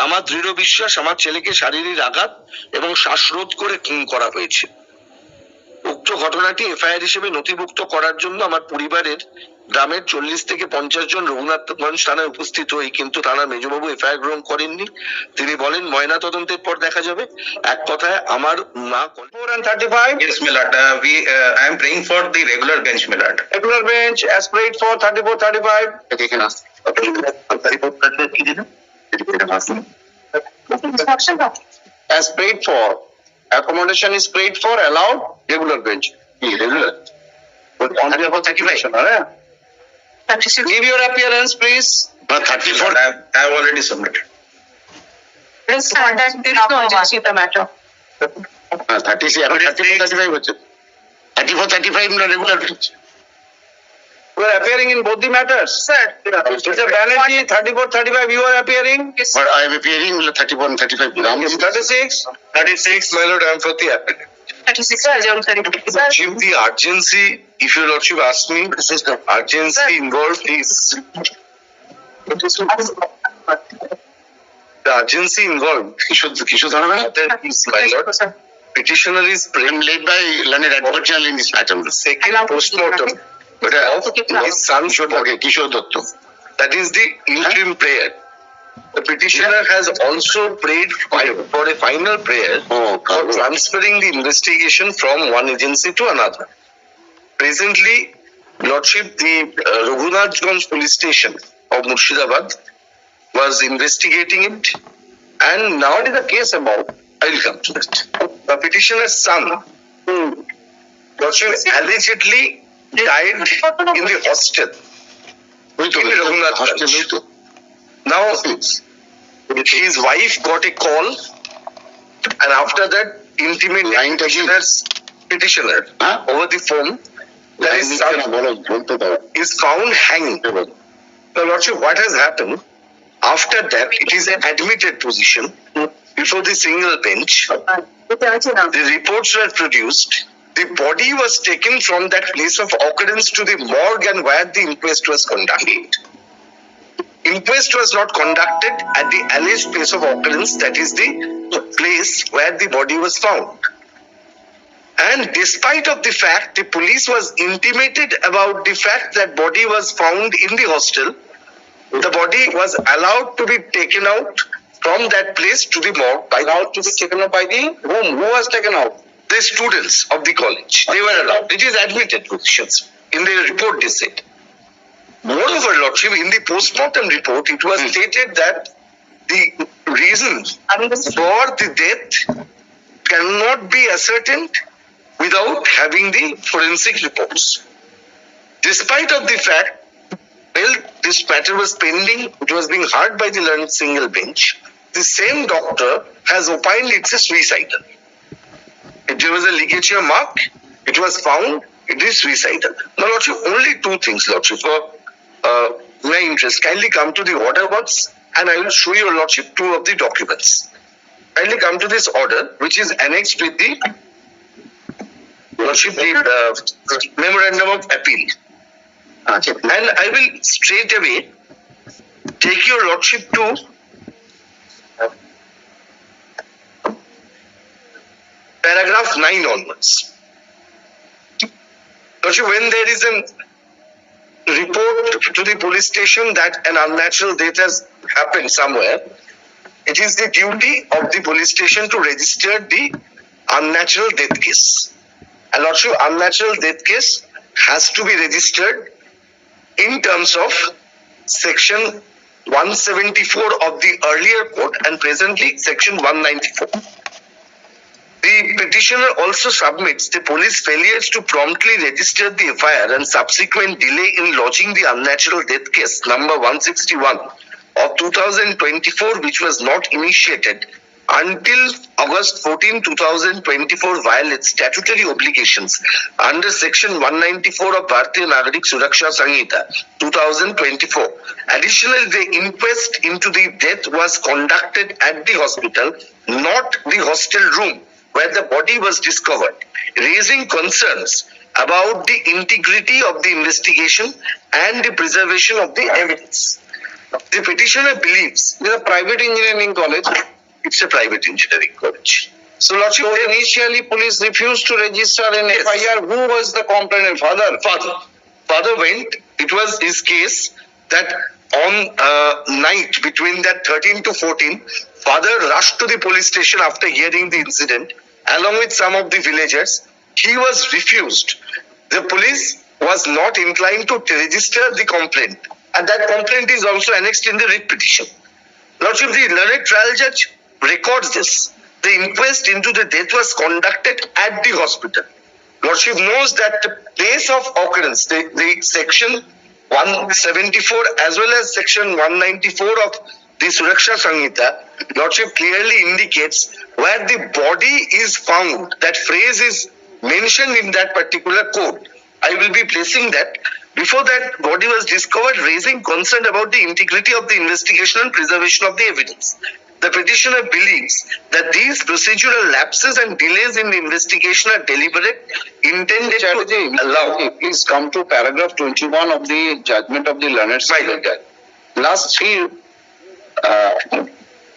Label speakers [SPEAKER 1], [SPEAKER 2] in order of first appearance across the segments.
[SPEAKER 1] আমার দৃঢ় বিশ্বাস আমার ছেলেকে শারীরিক আঘাত এবং শ্বাসরোধ করে খুন করা হয়েছে। উক্ত ঘটনাটি এফআইআর হিসেবে নথিভুক্ত করার জন্য আমার পরিবারের গ্রামের 40 থেকে 50 জন রঘুনাথগঞ্জ থানায় উপস্থিত হই, কিন্তু থানার মেজবাবু এফআইআর গ্রহণ করেননি। তিনি বলেন ময়না তদন্তের পর দেখা যাবে। এক কথায় আমার মা
[SPEAKER 2] 35. Yes, Millard. I am praying for the regular bench, Millard. Regular bench, as prayed for 34-35.
[SPEAKER 1] Okay, can ask. Okay. 34-35 কি দিন?
[SPEAKER 3] Instruction.
[SPEAKER 2] As prayed for. Accommodation is prayed for, allowed, regular bench.
[SPEAKER 1] Regular.
[SPEAKER 2] But on behalf of 35,
[SPEAKER 3] 36.
[SPEAKER 2] give your appearance, please.
[SPEAKER 1] But 34,
[SPEAKER 2] I have already submitted.
[SPEAKER 3] This conduct is no urgency of the matter.
[SPEAKER 1] 34-35 হচ্ছে। 34-35 না regular bench।
[SPEAKER 2] You are appearing in both the matters.
[SPEAKER 3] Sir.
[SPEAKER 2] Mr. Banerjee, 34-35, you are appearing.
[SPEAKER 3] Yes.
[SPEAKER 1] But I am appearing with 34 and 35.
[SPEAKER 2] 36, my lord, I am for the applicant.
[SPEAKER 3] 36. Sir.
[SPEAKER 2] Chief, the urgency, if your lordship asks me, urgency involved is, the urgency involved,
[SPEAKER 1] কিশোর ধরবে না?
[SPEAKER 2] is, my lord, petitioner is
[SPEAKER 1] I'm led by learned advocate general in this matter.
[SPEAKER 2] second postmortem. But his son should have,
[SPEAKER 1] Okay, Kishore Dutta.
[SPEAKER 2] that is the interim prayer. The petitioner has also prayed for a final prayer for transferring the investigation from one agency to another. Presently, Lordship, the Raghunathganj police station of Murshidabad was investigating it, and now it is a case about, I will come to that. The petitioner's son, Lordship, allegedly died in the hostel in Raghunathganj. Now, his wife got a call, and after that, intimated petitioner over the phone that his son is found hanging. Now, Lordship, what has happened? After that, it is an admitted position before the single bench. The reports were produced. The body was taken from that place of occurrence to the morgue and where the inquest was conducted. Inquest was not conducted at the alleged place of occurrence, that is the place where the body was found. And despite of the fact, the police was intimated about the fact that body was found in the hostel, the body was allowed to be taken out from that place to the morgue. Allowed to be taken out by the whom? Who was taken out? The students of the college. They were allowed. It is admitted positions. In the report they said. Moreover, Lordship, in the postmortem report, it was stated that the reasons for the death cannot be ascertained without having the forensic reports. Despite of the fact, well, this matter was pending, it was being heard by the learned single bench, the same doctor has opined it's a suicidal. There was a ligature mark, it was found, it is suicidal. Now, Lordship, only two things, Lordship, for my interest. Kindly come to the order box and I will show your Lordship two of the documents. Kindly come to this order, which is annexed with the Lordship, the memorandum of appeal. And I will straight away take your Lordship to paragraph 9 onwards. Lordship, when there is a report to the police station that an unnatural death has happened somewhere, it is the duty of the police station to register the unnatural death case. And Lordship, unnatural death case has to be registered in terms of section 174 of the earlier code and presently section 194. The petitioner also submits the police failures to promptly register the FIR and subsequent delay in lodging the unnatural death case number 161 of 2024, which was not initiated until August 14, 2024, violates statutory obligations under section 194 of Bharatiya Nagarik Suraksha Sanhita 2024. Additionally, the inquest into the death was conducted at the hospital, not the hostel room where the body was discovered, raising concerns about the integrity of the investigation and the preservation of the evidence. The petitioner believes
[SPEAKER 4] It is a private engineering college.
[SPEAKER 2] it's a private engineering college. So, Lordship,
[SPEAKER 4] So initially police refused to register an
[SPEAKER 2] Yes.
[SPEAKER 4] FIR. Who was the complainant? Father.
[SPEAKER 2] father went. It was his case that on night between that 13 to 14, father rushed to the police station after hearing the incident along with some of the villagers. He was refused. The police was not inclined to register the complaint, and that complaint is also annexed in the writ petition. Lordship, the learned trial judge records this. The inquest into the death was conducted at the hospital. Lordship knows that the place of occurrence, the section 174 as well as section 194 of the Suraksha Sanhita, Lordship clearly indicates where the body is found. That phrase is mentioned in that particular code. I will be placing that. Before that body was discovered, raising concern about the integrity of the investigation and preservation of the evidence. The petitioner believes that these procedural lapses and delays in the investigation are deliberate, intended
[SPEAKER 4] Chatterjee,
[SPEAKER 2] to allow.
[SPEAKER 4] please come to paragraph 21 of the judgment of the learned civil judge. Last three,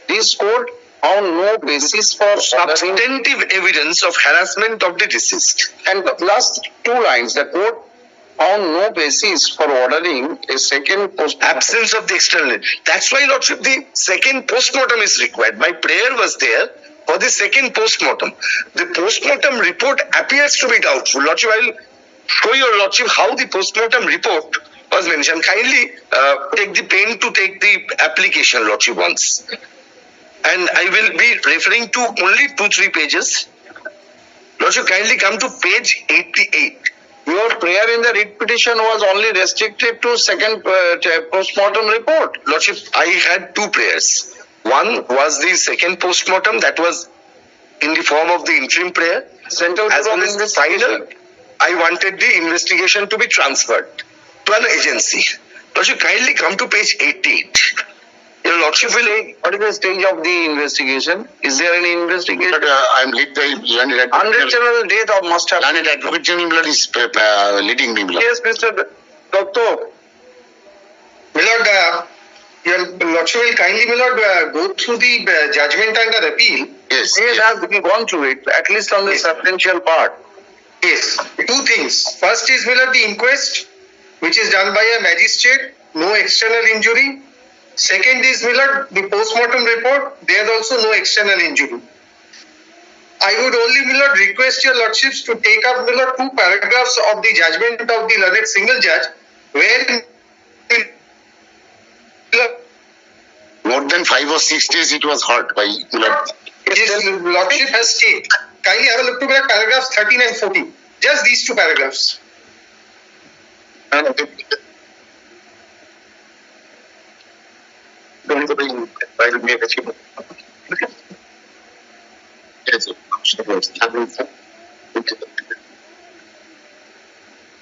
[SPEAKER 4] this court found no basis for ordering,
[SPEAKER 2] Substantive evidence of harassment of the deceased.
[SPEAKER 4] and the last two lines, the court found no basis for ordering a second post.
[SPEAKER 2] Absence of the external. That's why, Lordship, the second postmortem is required. My prayer was there for the second postmortem. The postmortem report appears to be doubtful. Lordship, I will show your Lordship how the postmortem report was mentioned. Kindly take the pen to take the application, Lordship, once. And I will be referring to only 2-3 pages. Lordship, kindly come to page 88.
[SPEAKER 4] Your prayer in the writ petition was only restricted to second postmortem report.
[SPEAKER 2] Lordship, I had two prayers. One was the second postmortem, that was in the form of the interim prayer.
[SPEAKER 4] Central
[SPEAKER 2] As
[SPEAKER 4] Bureau
[SPEAKER 2] well
[SPEAKER 4] of
[SPEAKER 2] as the final,
[SPEAKER 4] Investigation.
[SPEAKER 2] I wanted the investigation to be transferred to an agency. Lordship, kindly come to page 88. Your Lordship will.
[SPEAKER 4] What is the stage of the investigation? Is there any investigation?
[SPEAKER 5] I'm lead the learned
[SPEAKER 4] Unreachable date of must have.
[SPEAKER 5] learned advocate general is leading me. Milord.
[SPEAKER 4] Yes, Mr. Doctor.
[SPEAKER 6] Milord, your Lordship will kindly, Milord, go through the judgment under appeal.
[SPEAKER 5] Yes.
[SPEAKER 4] Yes, I have gone through it, at least on the
[SPEAKER 6] Yes.
[SPEAKER 4] substantial part.
[SPEAKER 6] Yes, two things. First is, Milord, the inquest, which is done by a magistrate, no external injury. Second is, Milord, the postmortem report, there also no external injury. I would only, Milord, request your Lordships to take up, Milord, 2 paragraphs of the judgment of the learned single judge, where
[SPEAKER 5] More than 5 or 6 days it was heard by Milord.
[SPEAKER 6] his Lordship has stayed. Kindly have a look to paragraphs 13 and 14. Just these 2 paragraphs.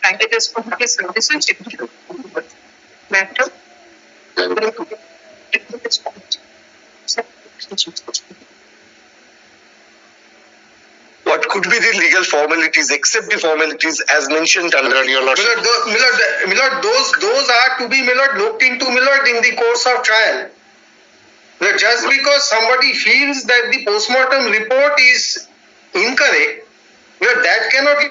[SPEAKER 3] Private responsibility services matter.
[SPEAKER 2] What could be the legal formalities except the formalities as mentioned under your Lordship?
[SPEAKER 6] Milord, those are to be, Milord, looked into, Milord, in the course of trial. That just because somebody feels that the postmortem report is incorrect, Milord, that cannot be.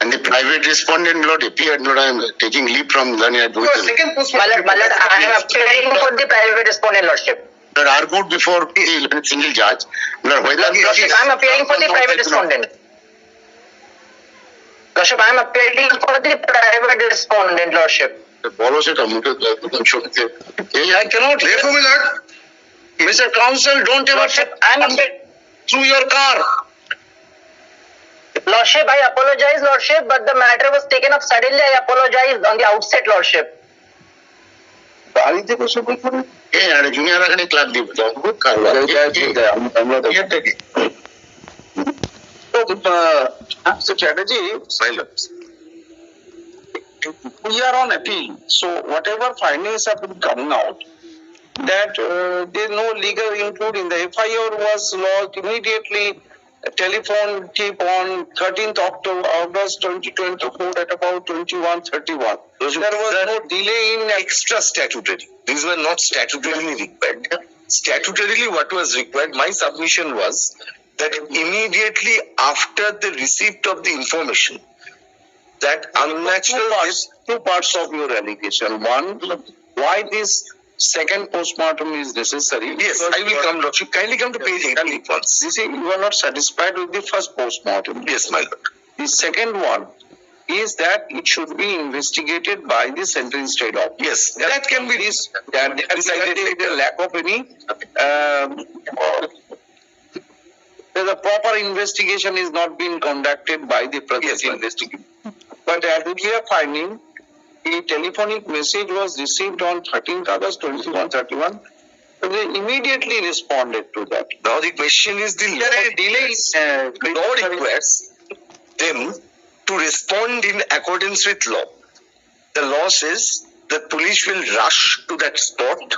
[SPEAKER 5] And the private respondent Milord appeared, Milord, I am taking leave from learned advocate.
[SPEAKER 6] Second postmortem report.
[SPEAKER 7] I am appearing for the private respondent, Lordship.
[SPEAKER 5] Milord argued before the learned single judge. Milord, whether
[SPEAKER 7] Lordship, I am appearing for the private respondent. Lordship, I am appearing for the private respondent, Lordship.
[SPEAKER 5] বলো সেটা মুখে শুনতে I cannot
[SPEAKER 6] Therefore, Milord,
[SPEAKER 5] Mr. Counsel, don't ever
[SPEAKER 7] Lordship, I am appearing.
[SPEAKER 5] through your car.
[SPEAKER 7] Lordship, I apologize, Lordship, but the matter was taken up suddenly. I apologize on the outset, Lordship.
[SPEAKER 4] বাড়িতে বসে বলবেন
[SPEAKER 5] আর junior এখানে club দিব খুব খারাপ
[SPEAKER 4] So Chatterjee,
[SPEAKER 5] silence.
[SPEAKER 4] we are on appeal. So whatever findings have been coming out, that there is no legal include in the FIR was lodged immediately. a telephone tip on 13th October, August 2024 at about 21:31. There was no delay in
[SPEAKER 1] Extra statutory. These were not statutorily required. Statutorily, what was required, my submission was that immediately after the receipt of the information, that unnatural
[SPEAKER 4] two parts of your allegation. One, why this second postmortem is necessary.
[SPEAKER 1] Yes, I will come, Lordship. Kindly come to page 18 once.
[SPEAKER 4] You see, you are not satisfied with the first postmortem.
[SPEAKER 1] Yes, my lord.
[SPEAKER 4] The second one is that it should be investigated by the Central State Office.
[SPEAKER 1] Yes, that can be
[SPEAKER 4] That decided the lack of any the proper investigation is not being conducted by the present investigation. But as we are finding, the telephonic message was received on 13th August 21:31. So they immediately responded to that.
[SPEAKER 1] Now the question is, the law requires them to respond in accordance with law. The law says that police will rush to that spot.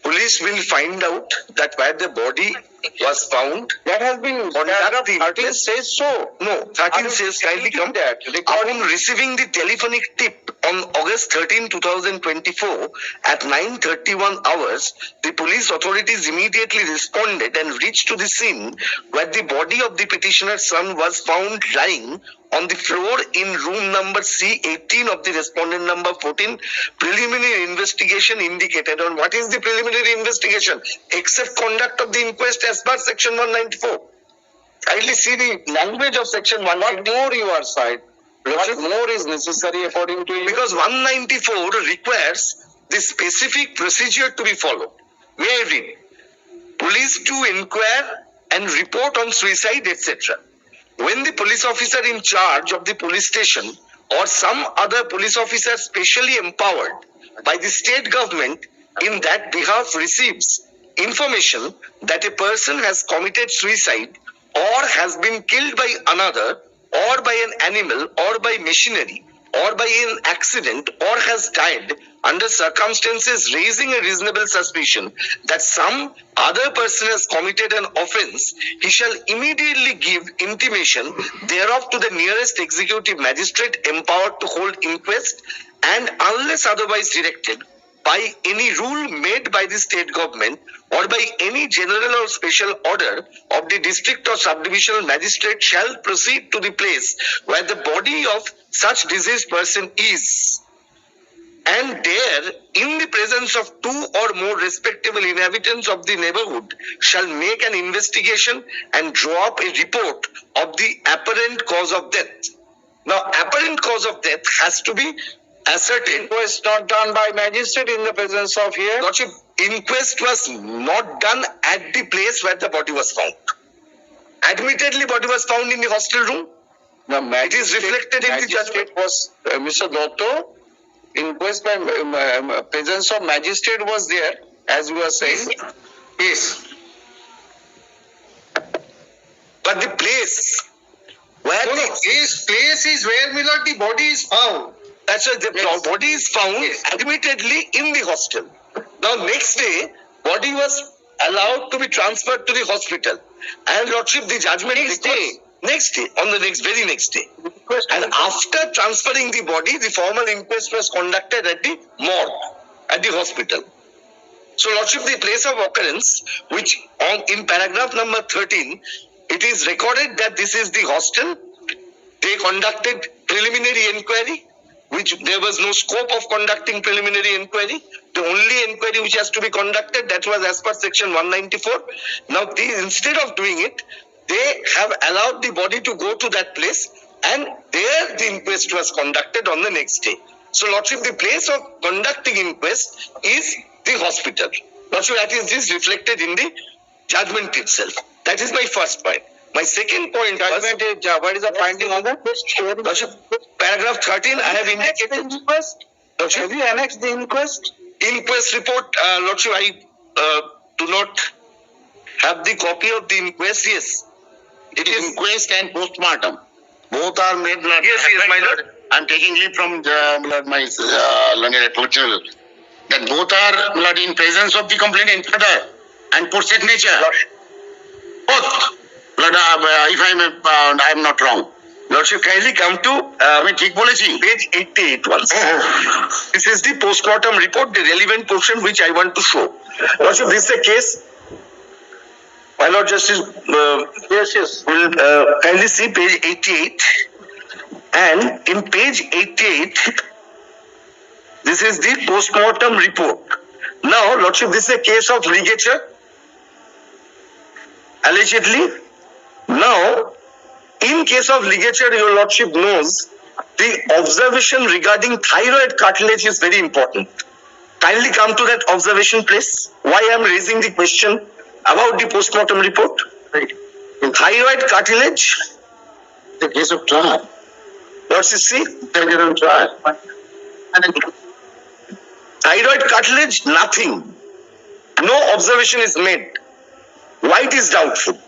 [SPEAKER 1] Police will find out that where the body was found.
[SPEAKER 4] That has been
[SPEAKER 1] Paragraph
[SPEAKER 4] 13 says so.
[SPEAKER 1] No, 13 says kindly come
[SPEAKER 4] that.
[SPEAKER 1] Upon receiving the telephonic tip on August 13, 2024 at 9:31 hours, the police authorities immediately responded and reached to the scene where the body of the petitioner's son was found lying on the floor in room number C18 of the respondent number 14. Preliminary investigation indicated. On what is the preliminary investigation? Except conduct of the inquest as per section 194. Kindly see the language of section 194.
[SPEAKER 4] What more you are side? What more is necessary according to you?
[SPEAKER 1] Because 194 requires the specific procedure to be followed. May I read? Police to inquire and report on suicide, etc. When the police officer in charge of the police station or some other police officer specially empowered by the state government in that behalf receives information that a person has committed suicide or has been killed by another or by an animal or by machinery or by an accident or has died under circumstances raising a reasonable suspicion that some other person has committed an offence, he shall immediately give intimation thereof to the nearest executive magistrate empowered to hold inquest, and unless otherwise directed by any rule made by the state government or by any general or special order of the district or subdivisional magistrate, shall proceed to the place where the body of such deceased person is, and there, in the presence of two or more respectable inhabitants of the neighborhood, shall make an investigation and draw up a report of the apparent cause of death. Now, apparent cause of death has to be ascertained.
[SPEAKER 4] Inquest not done by magistrate in the presence of here.
[SPEAKER 1] Lordship, inquest was not done at the place where the body was found. Admittedly, body was found in the hostel room. It is reflected in the judgment.
[SPEAKER 4] Was Mr. Dotto, inquest by presence of magistrate was there, as you were saying.
[SPEAKER 6] Yes.
[SPEAKER 1] But the place where
[SPEAKER 6] No,
[SPEAKER 1] the
[SPEAKER 6] place is where, my lord, the body is found.
[SPEAKER 1] That's why the body is found admittedly in the hostel. Now next day, body was allowed to be transferred to the hospital. And Lordship, the judgment next day, on the very next day. And after transferring the body, the formal inquest was conducted at the morgue, at the hospital. So Lordship, the place of occurrence, which in paragraph number 13, it is recorded that this is the hostel. They conducted preliminary inquiry, which there was no scope of conducting preliminary inquiry. The only inquiry which has to be conducted, that was as per section 194. Now, instead of doing it, they have allowed the body to go to that place, and there the inquest was conducted on the next day. So, Lordship, the place of conducting inquest is the hospital. Lordship, that is reflected in the judgment itself. That is my first point. My second point was,
[SPEAKER 4] What is the finding on that?
[SPEAKER 1] Lordship, paragraph 13, I have indicated. Lordship,
[SPEAKER 4] Have you annexed the inquest?
[SPEAKER 1] inquest report, Lordship, I do not have the copy of the inquest. Yes, it is.
[SPEAKER 5] Inquest and postmortem. Both are made.
[SPEAKER 1] Yes, my lord.
[SPEAKER 5] I'm taking leave from my learned advocate that both are in presence of the complainant and put signature. Both. Lord, if I am not wrong.
[SPEAKER 1] Lordship, kindly come to
[SPEAKER 5] আমি ঠিক বলেছি?
[SPEAKER 1] page 88 once. This is the postmortem report, the relevant portion which I want to show. Lordship, this is a case. My Lord Justice,
[SPEAKER 6] Yes.
[SPEAKER 1] will kindly see page 88. And in page 88, this is the postmortem report. Now, Lordship, this is a case of ligature. Allegedly. Now, in case of ligature, your Lordship knows the observation regarding thyroid cartilage is very important. Kindly come to that observation place. Why I am raising the question about the postmortem report? Thyroid cartilage,
[SPEAKER 5] The case of trial.
[SPEAKER 1] what's it see?
[SPEAKER 5] Taken on trial.
[SPEAKER 1] Thyroid cartilage, nothing. No observation is made. Why it is doubtful?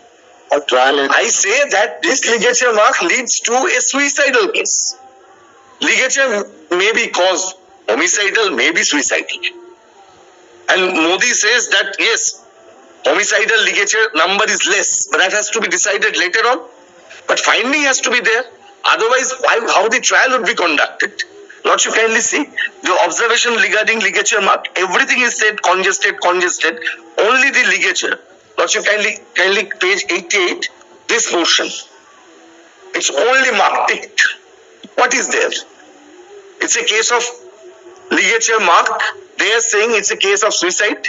[SPEAKER 5] Or trial.
[SPEAKER 1] I say that this ligature mark leads to a suicidal case. Ligature may be caused homicidal, may be suicidal. And Modi says that yes, homicidal ligature number is less, but that has to be decided later on. But finding has to be there. Otherwise, how the trial would be conducted? Lordship, kindly see the observation regarding ligature mark. Everything is said congested. Only the ligature. Lordship, kindly page 88. This portion. It's only marked ticked. What is there? It's a case of ligature mark. They are saying it's a case of suicide.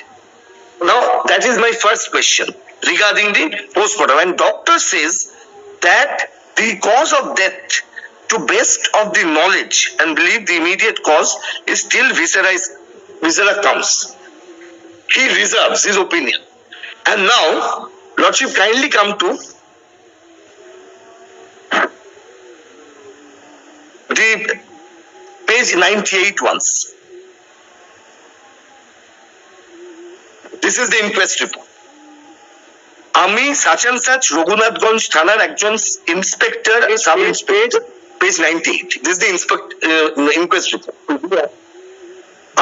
[SPEAKER 1] Now, that is my first question regarding the postmortem. And doctor says that the cause of death, to best of the knowledge and believe the immediate cause, is still viscera comes. He reserves his opinion. And now, Lordship, kindly come to the page 98 once. This is the inquest report. আমি such and such Raghunathganj থানার একজন inspector sub inspector page 98. This is the inquest report.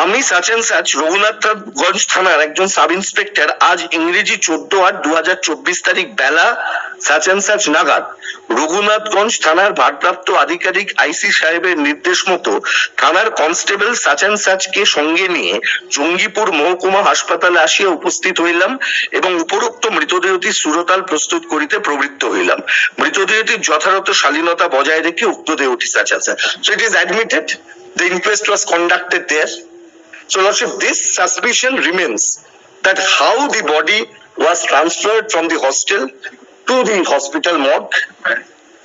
[SPEAKER 1] আমি such and such Raghunathganj থানার একজন sub inspector আজ ইংরেজি 14/8/2024 তারিখ বেলা such and such নাগাদ রঘুনাথগঞ্জ থানার ভারপ্রাপ্ত আধিকারিক আইসি সাহেবের নির্দেশ মতো থানার কনস্টেবল such and such কে সঙ্গে নিয়ে জঙ্গিপুর মহকুমা হাসপাতালে আসিয়া উপস্থিত হইলাম এবং উপরোক্ত মৃতদেহটি সুরতাল প্রস্তুত করিতে প্রবৃত্ত হইলাম। মৃতদেহটির যথাযথ শালীনতা বজায় রেখে উক্ত দেহটি such and such. So it is admitted the inquest was conducted there. So Lordship, this suspicion remains that how the body was transferred from the hostel to the hospital morgue,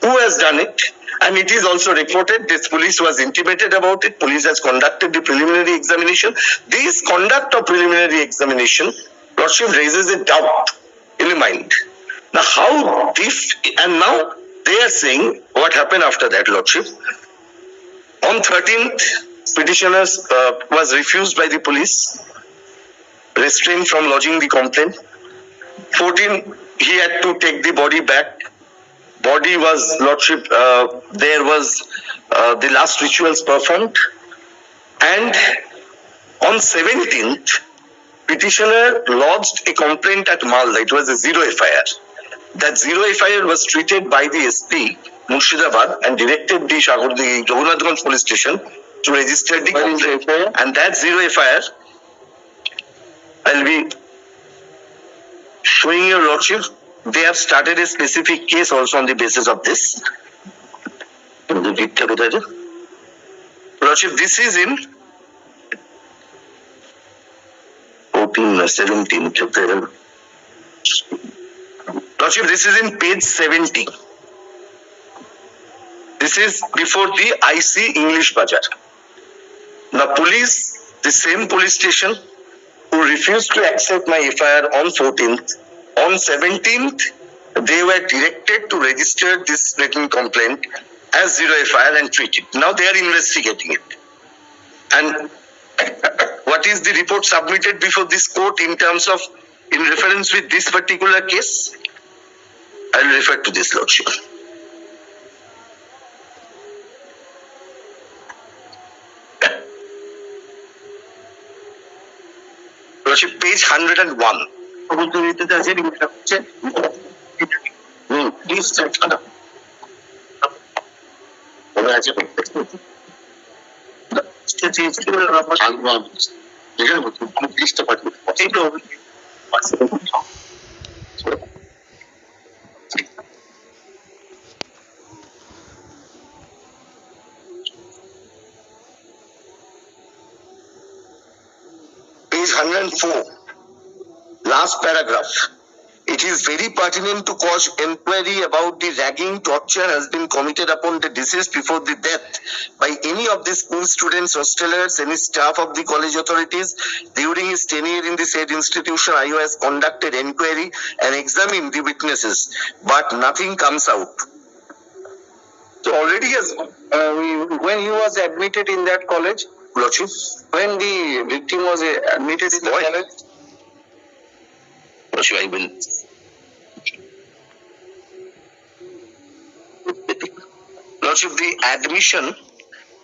[SPEAKER 1] who has done it, and it is also reported this police was intimated about it. Police has conducted the preliminary examination. This conduct of preliminary examination, Lordship, raises a doubt in the mind. Now how this, and now they are saying what happened after that, Lordship. On 13th, petitioners was refused by the police, restrained from lodging the complaint. 14th, he had to take the body back. Body was, Lordship, there was the last rituals performed. And on 17th, petitioner lodged a complaint at Malda. It was a zero FIR. That zero FIR was treated by the SP Murshidabad and directed the Raghunathganj police station to register the complaint. And that zero FIR, I'll be showing your Lordship, they have started a specific case also on the basis of this. Lordship, this is in 14 or 17. Lordship, this is in page 70. This is before the IC English Bazaar. The police, the same police station, who refused to accept my FIR on 14th, on 17th, they were directed to register this written complaint as zero FIR and treat it. Now they are investigating it. And what is the report submitted before this court in terms of, in reference with this particular case? I will refer to this, Lordship. Lordship, page 101.
[SPEAKER 5] মনে আছে যেখানে কোনো জিনিসটা পাঠিয়ে
[SPEAKER 1] Page 104, last paragraph. It is very pertinent to cause inquiry about the ragging torture has been committed upon the deceased before the death by any of the school students, hostelers, any staff of the college authorities. During his tenure in the said institution, IO has conducted inquiry and examined the witnesses, but nothing comes out. So already has,
[SPEAKER 4] When he was admitted in that college,
[SPEAKER 1] Lordship,
[SPEAKER 4] when the victim was admitted in the
[SPEAKER 1] Boy.
[SPEAKER 4] college,
[SPEAKER 1] Lordship, I will. Lordship, the admission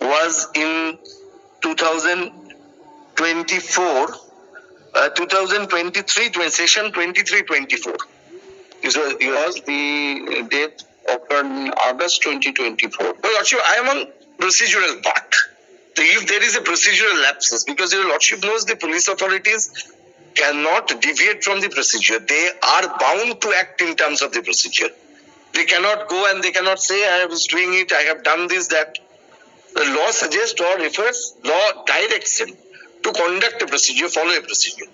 [SPEAKER 1] was in 2024, 2023, session 23-24.
[SPEAKER 4] was the death occurred in August 2024.
[SPEAKER 1] Well, Lordship, I am on procedural part. So if there is a procedural lapses, because your Lordship knows the police authorities cannot deviate from the procedure. They are bound to act in terms of the procedure. They cannot go and they cannot say, I was doing it, I have done this, that. The law suggests or refers, law directs him to conduct a procedure, follow a procedure.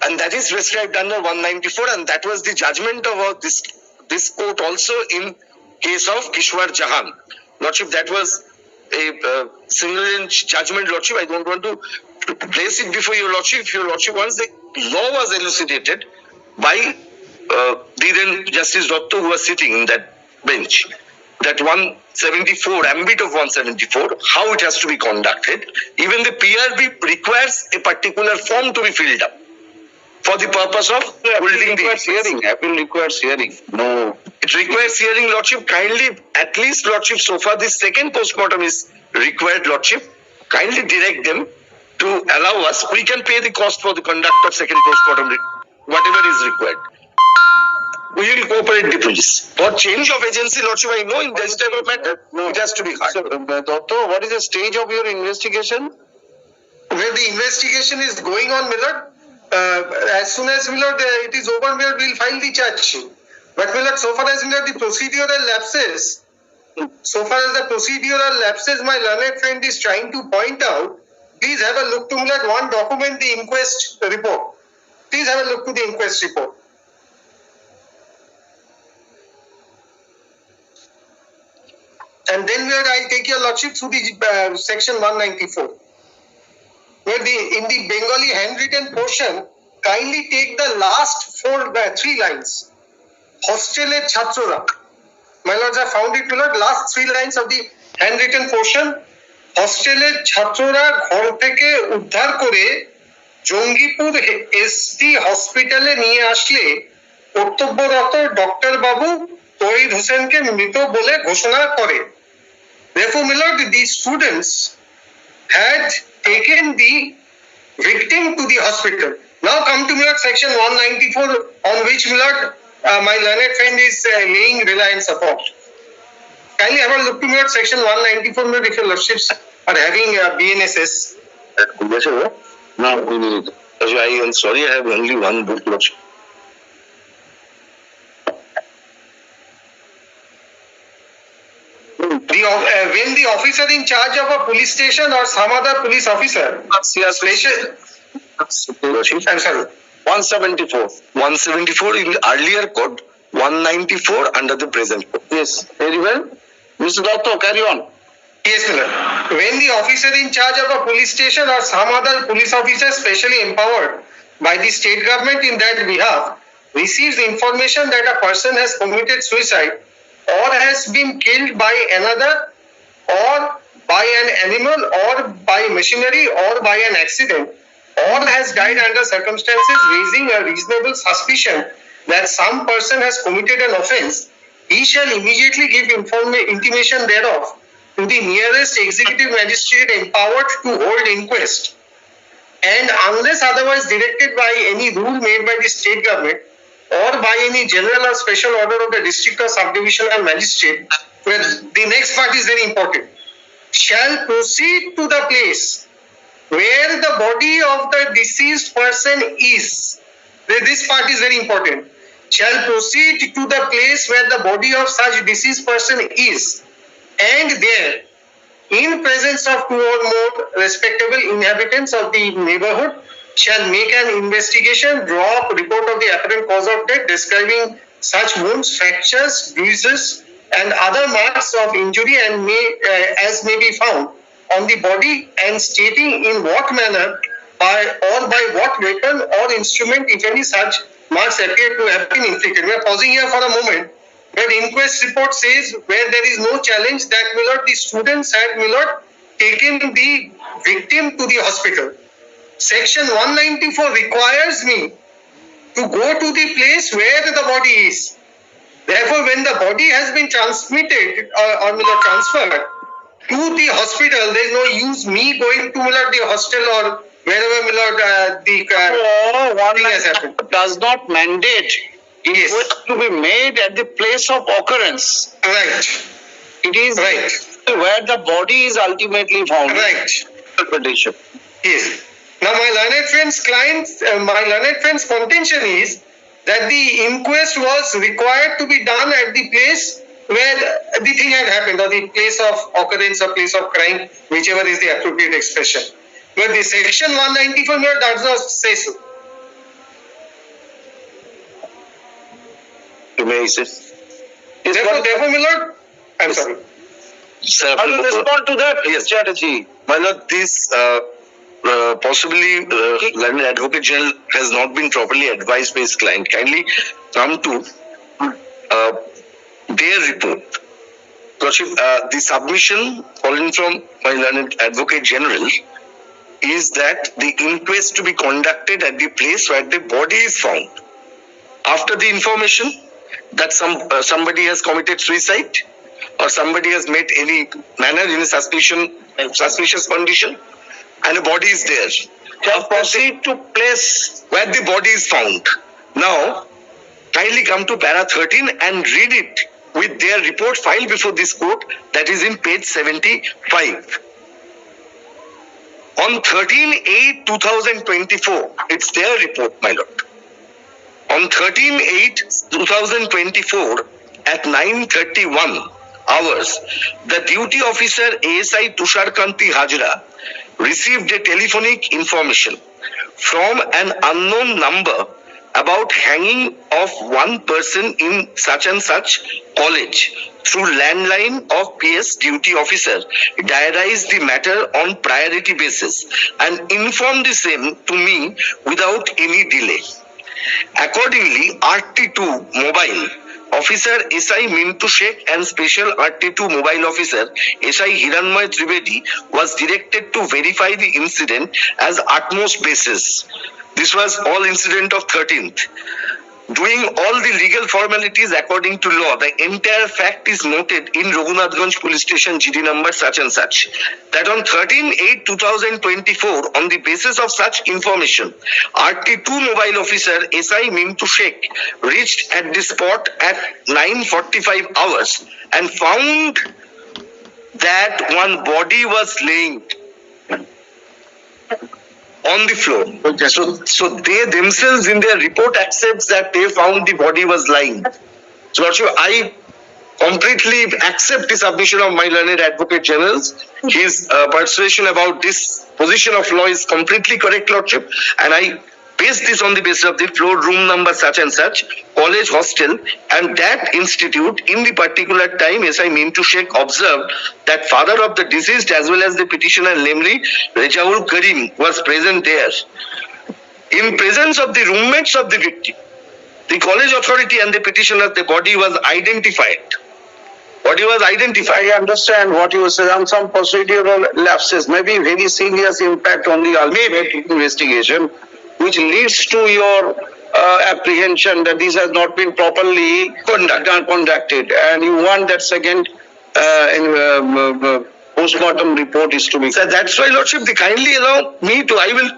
[SPEAKER 1] And that is prescribed under 194, and that was the judgment of this court also in case of Kishwar Jahan. Lordship, that was a single bench judgment, Lordship. I don't want to place it before your Lordship. If your Lordship wants, the law was elucidated by the then Justice Dotto, who was sitting in that bench. That 174, ambit of 174, how it has to be conducted. Even the PRB requires a particular form to be filled up for the purpose of holding the
[SPEAKER 4] hearing. Appeal requires hearing.
[SPEAKER 1] No, it requires hearing, Lordship. Kindly, at least, Lordship, so far the second postmortem is required, Lordship. Kindly direct them to allow us. We can pay the cost for the conduct of second postmortem, whatever is required. We will cooperate the police. For change of agency, Lordship, I know in this type of matter, it has to be hard.
[SPEAKER 4] So, Dotto, what is the stage of your investigation?
[SPEAKER 6] Where the investigation is going on, Millard, as soon as, Millard, it is over, Millard, we'll file the charge sheet. But, Millard, so far as, Millard, the procedural lapses, my learned friend is trying to point out, please have a look to, Millard, one document, the inquest report. Please have a look to the inquest report. And then, Millard, I'll take your Lordship through the section 194. Where in the Bengali handwritten portion, kindly take the last 3 lines. Hostele Chhatrora. My lords, I found it, Millard, last 3 lines of the handwritten portion. Hostele Chhatrora ঘর থেকে উদ্ধার করে Jangipur ST হসপিটালে নিয়ে আসলে কর্তব্যরত doctor বাবু তহিদ হোসেনকে মৃত বলে ঘোষণা করে। Therefore, Millard, the students had taken the victim to the hospital. Now come to, Millard, section 194, on which, Millard, my learned friend is laying reliance upon. Kindly have a look to, Millard, section 194, Millard, if your Lordships are having BNSS.
[SPEAKER 1] No, I am sorry, I have only one book, Lordship.
[SPEAKER 6] When the officer in charge of a police station or some other police officer, I'm sorry,
[SPEAKER 1] 174. 174 in the earlier code, 194 under the present code.
[SPEAKER 4] Yes, very well. Mr. Dotto, carry on.
[SPEAKER 6] Yes, Millard. When the officer in charge of a police station or some other police officer specially empowered by the state government in that behalf receives information that a person has committed suicide or has been killed by another, or by an animal, or by machinery, or by an accident, or has died under circumstances raising a reasonable suspicion that some person has committed an offence, he shall immediately give intimation thereof to the nearest executive magistrate empowered to hold inquest, and unless otherwise directed by any rule made by the state government, or by any general or special order of the district or subdivisional magistrate, where the next part is very important, shall proceed to the place where the body of the deceased person is. This part is very important. Shall proceed to the place where the body of such deceased person is, and there, in presence of two or more respectable inhabitants of the neighborhood, shall make an investigation, draw up report of the apparent cause of death, describing such wounds, fractures, bruises, and other marks of injury, and as may be found on the body, and stating in what manner by what weapon or instrument, if any such marks appear to have been inflicted. We are pausing here for a moment. Where the inquest report says, where there is no challenge, that the students had taken the victim to the hospital. Section 194 requires me to go to the place where the body is. Therefore, when the body has been transmitted or transferred to the hospital, there is no use me going to the hostel or wherever the thing has happened.
[SPEAKER 4] Does not mandate
[SPEAKER 6] Yes.
[SPEAKER 4] to be made at the place of occurrence.
[SPEAKER 6] Right.
[SPEAKER 4] It is
[SPEAKER 6] Right.
[SPEAKER 4] where the body is ultimately found.
[SPEAKER 6] Right.
[SPEAKER 4] Petition.
[SPEAKER 6] Yes. Now, my learned friend's contention is that the inquest was required to be done at the place where the thing had happened, or the place of occurrence or place of crime, whichever is the appropriate expression. But the section 194 does not say so. Therefore, my lord, I'm sorry.
[SPEAKER 1] Sir,
[SPEAKER 4] How to respond to that
[SPEAKER 1] Yes.
[SPEAKER 4] strategy?
[SPEAKER 1] my lord, this possibly learned advocate general has not been properly advised by his client. Kindly come to their report. Lordship, the submission fallen from my learned advocate general is that the inquest to be conducted at the place where the body is found. After the information that somebody has committed suicide or somebody has met any manner in a suspicious condition, and a body is there.
[SPEAKER 4] Shall proceed to place
[SPEAKER 1] Where the body is found. Now, kindly come to para 13 and read it with their report filed before this court, that is in page 75. On 13/8/2024, it's their report, my lord. On 13/8/2024 at 9:31 hours, the duty officer ASI Tushar Kanti Hajra received a telephonic information from an unknown number about hanging of one person in such and such college. Through landline of PS duty officer, diarized the matter on priority basis and informed the same to me without any delay. Accordingly, RT2 mobile officer SI Mintu Sheikh and special RT2 mobile officer SI Hiranmoy Trivedi was directed to verify the incident as utmost basis. This was all incident of 13th. Doing all the legal formalities according to law, the entire fact is noted in Raghunathganj police station GD number such and such, that on 13/8/2024, on the basis of such information, RT2 mobile officer SI Mintu Sheikh reached at the spot at 9:45 hours and found that one body was laying on the floor.
[SPEAKER 5] Okay.
[SPEAKER 1] So they themselves in their report accepts that they found the body was lying. So Lordship, I completely accept the submission of my learned advocate generals. His persuasion about this position of law is completely correct, Lordship, and I base this on the basis of the floor room number such and such, college hostel, and that institute in the particular time, as I mean to Sheikh, observed that father of the deceased as well as the petitioner, namely Rejaul Karim, was present there. In presence of the roommates of the victim, the college authority and the petitioner, the body was identified.
[SPEAKER 4] I understand what you say on some procedural lapses, maybe very serious impact on the ultimate investigation, which leads to your apprehension that this has not been properly conducted, and you want that second postmortem report is to be.
[SPEAKER 1] So that's why, Lordship, they kindly allow me to, I will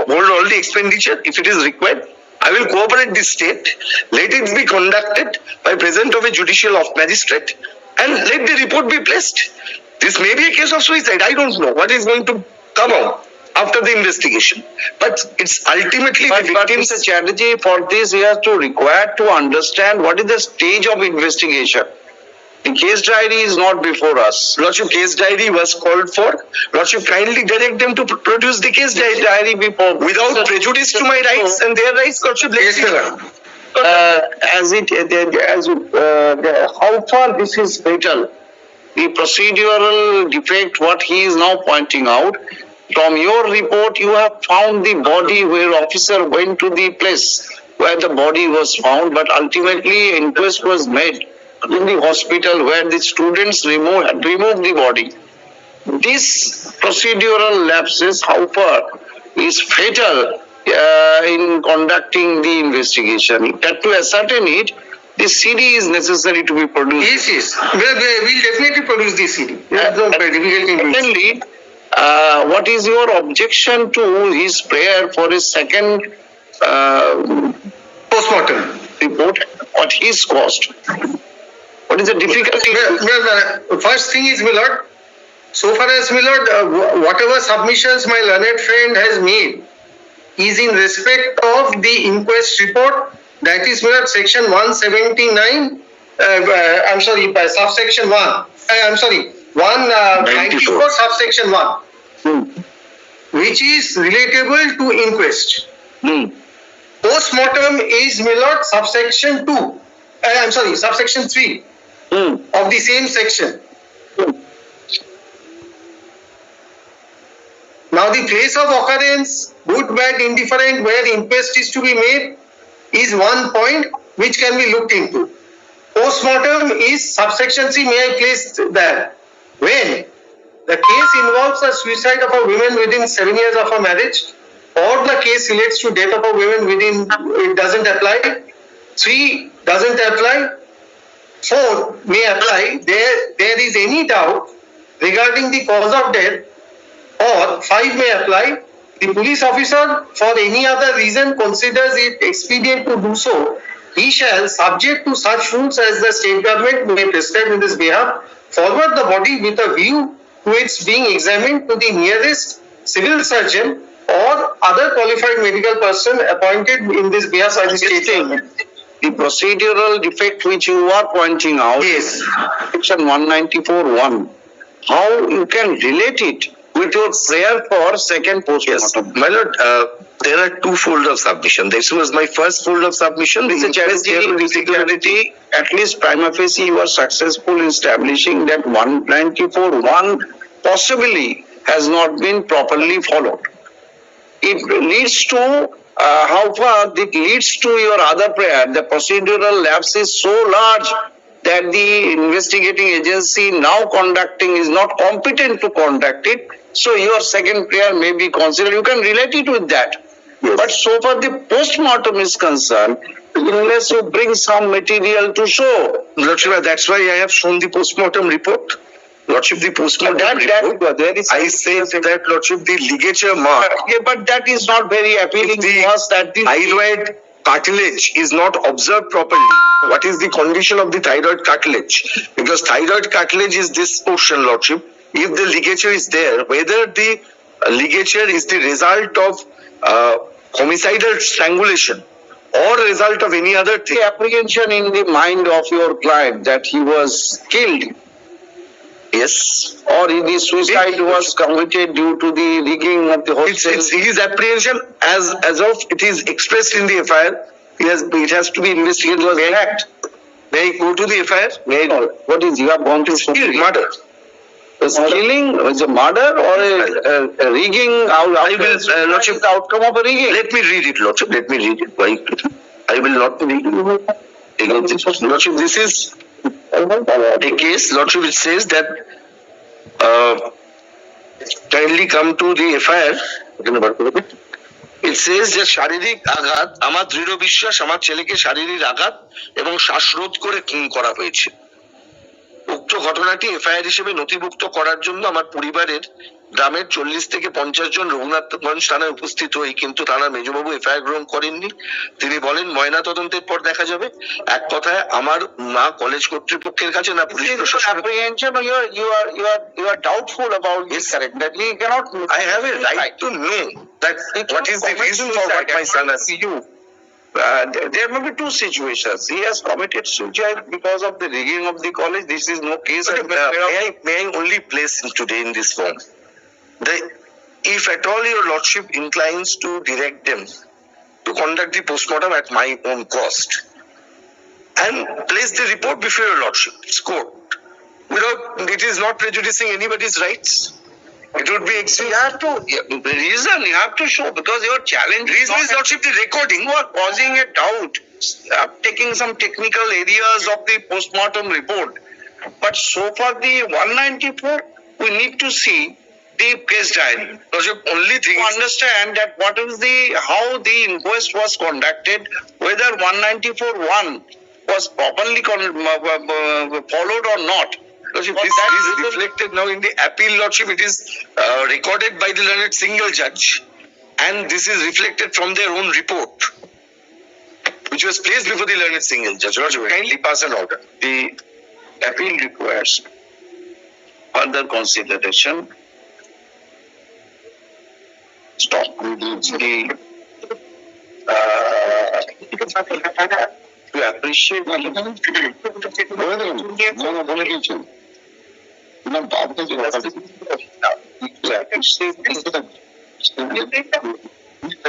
[SPEAKER 1] hold all the expenditure if it is required. I will cooperate the state. Let it be conducted by presence of a judicial magistrate, and let the report be placed. This may be a case of suicide. I don't know what is going to come out after the investigation, but it's ultimately
[SPEAKER 4] But
[SPEAKER 1] the victims.
[SPEAKER 4] Mr. Chatterjee, for this, he has to require to understand what is the stage of investigation. The case diary is not before us.
[SPEAKER 1] Lordship, case diary was called for. Lordship, kindly direct them to produce the case diary
[SPEAKER 4] before
[SPEAKER 1] without prejudice to my rights and their rights. Lordship,
[SPEAKER 6] Yes, my lord.
[SPEAKER 4] How far this is fatal? The procedural defect, what he is now pointing out, from your report, you have found the body where officer went to the place where the body was found, but ultimately inquest was made in the hospital where the students removed the body. This procedural lapses, how far is fatal in conducting the investigation? That to ascertain it, the CD is necessary to be produced.
[SPEAKER 6] Yes, yes. We'll definitely produce the CD. There's no difficulty in doing it.
[SPEAKER 4] Secondly, what is your objection to his prayer for a second
[SPEAKER 6] Postmortem.
[SPEAKER 4] report at his cost? What is the difficulty?
[SPEAKER 6] First thing is, my lord, so far as, my lord, whatever submissions my learned friend has made is in respect of the inquest report. That is, my lord, section 179. I'm sorry, subsection 1. I'm sorry, 194 subsection 1, which is relatable to inquest. Postmortem is, my lord, subsection 2. I'm sorry, subsection 3 of the same section. Now, the place of occurrence, good, bad, indifferent, where inquest is to be made, is one point which can be looked into. Postmortem is subsection C. May I place that? When the case involves the suicide of a woman within 7 years of a marriage, or the case relates to death of a woman within, it doesn't apply. 3 doesn't apply. 4 may apply. There is any doubt regarding the cause of death, or 5 may apply. The police officer, for any other reason, considers it expedient to do so, he shall, subject to such rules as the state government may prescribe in this behalf, forward the body with a view to its being examined to the nearest civil surgeon or other qualified medical person appointed in this behalf by the state government.
[SPEAKER 4] The procedural defect which you are pointing out,
[SPEAKER 6] Yes.
[SPEAKER 4] section 194(1), how you can relate it with your prayer for second
[SPEAKER 1] Yes,
[SPEAKER 4] postmortem?
[SPEAKER 1] my lord, there are 2 folds of submission. This was my first fold of submission.
[SPEAKER 4] Mr. Chatterjee, at least prima facie you are successful in establishing that 194(1) possibly has not been properly followed. It leads to how far it leads to your other prayer. The procedural lapse is so large that the investigating agency now conducting is not competent to conduct it. So your second prayer may be considered. You can relate it with that.
[SPEAKER 1] Yes.
[SPEAKER 4] But so far the postmortem is concerned, unless you bring some material to show.
[SPEAKER 1] Lordship, that's why I have shown the postmortem report. Lordship, the postmortem report.
[SPEAKER 4] There is
[SPEAKER 1] I said that, Lordship, the ligature mark,
[SPEAKER 4] Okay, but that is not very appealing
[SPEAKER 1] the
[SPEAKER 4] to us that the
[SPEAKER 1] thyroid cartilage is not observed properly. What is the condition of the thyroid cartilage? Because thyroid cartilage is this portion, Lordship. If the ligature is there, whether the ligature is the result of homicidal strangulation or result of any other thing.
[SPEAKER 4] the apprehension in the mind of your client that he was killed,
[SPEAKER 1] Yes.
[SPEAKER 4] or the suicide was committed due to the rigging of the hostel.
[SPEAKER 1] It's his apprehension as of it is expressed in the FIR. It has to be investigated. Was act. May I go to the FIR? May I know?
[SPEAKER 4] What is you have gone to
[SPEAKER 1] Murder.
[SPEAKER 4] Was killing was a murder or a rigging?
[SPEAKER 1] I will, Lordship,
[SPEAKER 4] the outcome of a rigging.
[SPEAKER 1] let me read it, Lordship. Let me read it. Why? I will not read it. Lordship, this is a case, Lordship, it says that kindly come to the FIR. It says যে শারীরিক আঘাত, আমার দৃঢ় বিশ্বাস আমার ছেলেকে শারীরিক আঘাত এবং শ্বাসরোধ করে খুন করা হয়েছে। উক্ত উক্ত ঘটনাটি এফআইআর হিসেবে নথিভুক্ত করার জন্য আমার পরিবারের গ্রামের 40 থেকে 50 জন রঘুনাথগঞ্জ থানায় উপস্থিত হই, কিন্তু থানার মেজবাবু এফআইআর গ্রহণ করেননি। তিনি বলেন ময়না তদন্তের পর দেখা যাবে। এক কথায় আমার না কলেজ কর্তৃপক্ষের কাছে না পুলিশ প্রশাসনের
[SPEAKER 4] apprehension, or you are doubtful about this, correct? That he cannot.
[SPEAKER 1] I have a right to know that what is the reason for what my son has.
[SPEAKER 4] You. There may be two situations. He has committed suicide because of the rigging of the college. This is no case.
[SPEAKER 1] May I only place him today in this form? If at all your lordship inclines to direct them to conduct the postmortem at my own cost and place the report before your lordship's court, without it is not prejudicing anybody's rights. It would be
[SPEAKER 4] You have to, the reason you have to show, because your challenge
[SPEAKER 1] reason is lordship the recording.
[SPEAKER 4] you are causing a doubt, taking some technical areas of the postmortem report. But so far the 194, we need to see the case diary.
[SPEAKER 1] Lordship, only thing
[SPEAKER 4] To
[SPEAKER 1] is
[SPEAKER 4] understand that what is how the inquest was conducted, whether 194(1) was properly followed or not.
[SPEAKER 1] Lordship, this is reflected now in the appeal, lordship. It is recorded by the learned single judge, and this is reflected from their own report, which was placed before the learned single judge. Lordship, kindly pass an order.
[SPEAKER 4] The appeal requires further consideration. Stop. To appreciate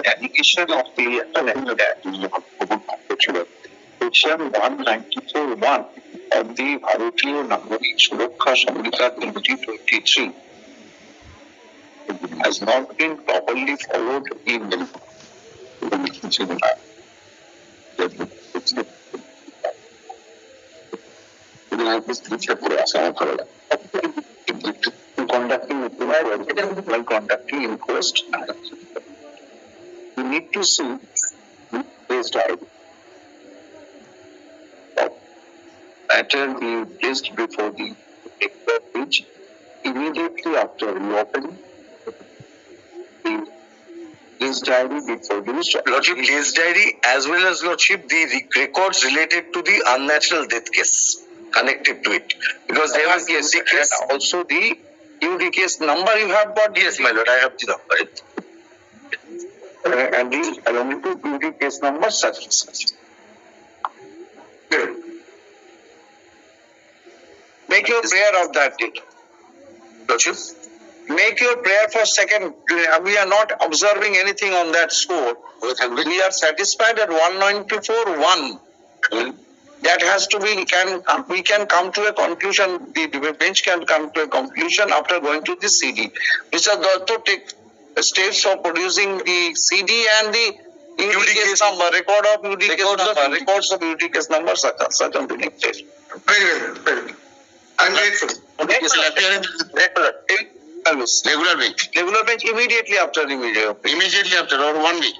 [SPEAKER 4] dedication of the Section 194(1) of the Bharatiya Nagarik Suraksha Samhita 2023 has not been properly followed in while conducting inquest. We need to see this diary. Matter be placed before the page immediately after reopening. This diary be produced.
[SPEAKER 1] Lordship, case diary as well as lordship the records related to the unnatural death case connected to it, because there was
[SPEAKER 4] Yes,
[SPEAKER 1] the case.
[SPEAKER 4] and also the UD case number you have got.
[SPEAKER 1] Yes, my lord, I have the number.
[SPEAKER 4] And the along with the UD case number such and such. Make your prayer of that date.
[SPEAKER 1] Lordship,
[SPEAKER 4] Make your prayer for second. We are not observing anything on that score. We are satisfied at 194(1). That has to be, we can come to a conclusion, the bench can come to a conclusion after going to the CD. Mr. Datta states of producing the CD and the UD case number, record of UD case number, records of UD case number, such and the next stage.
[SPEAKER 6] Very well, very well. I'm grateful.
[SPEAKER 5] Regular bench.
[SPEAKER 4] Regular bench immediately after
[SPEAKER 5] Immediately after or 1 week.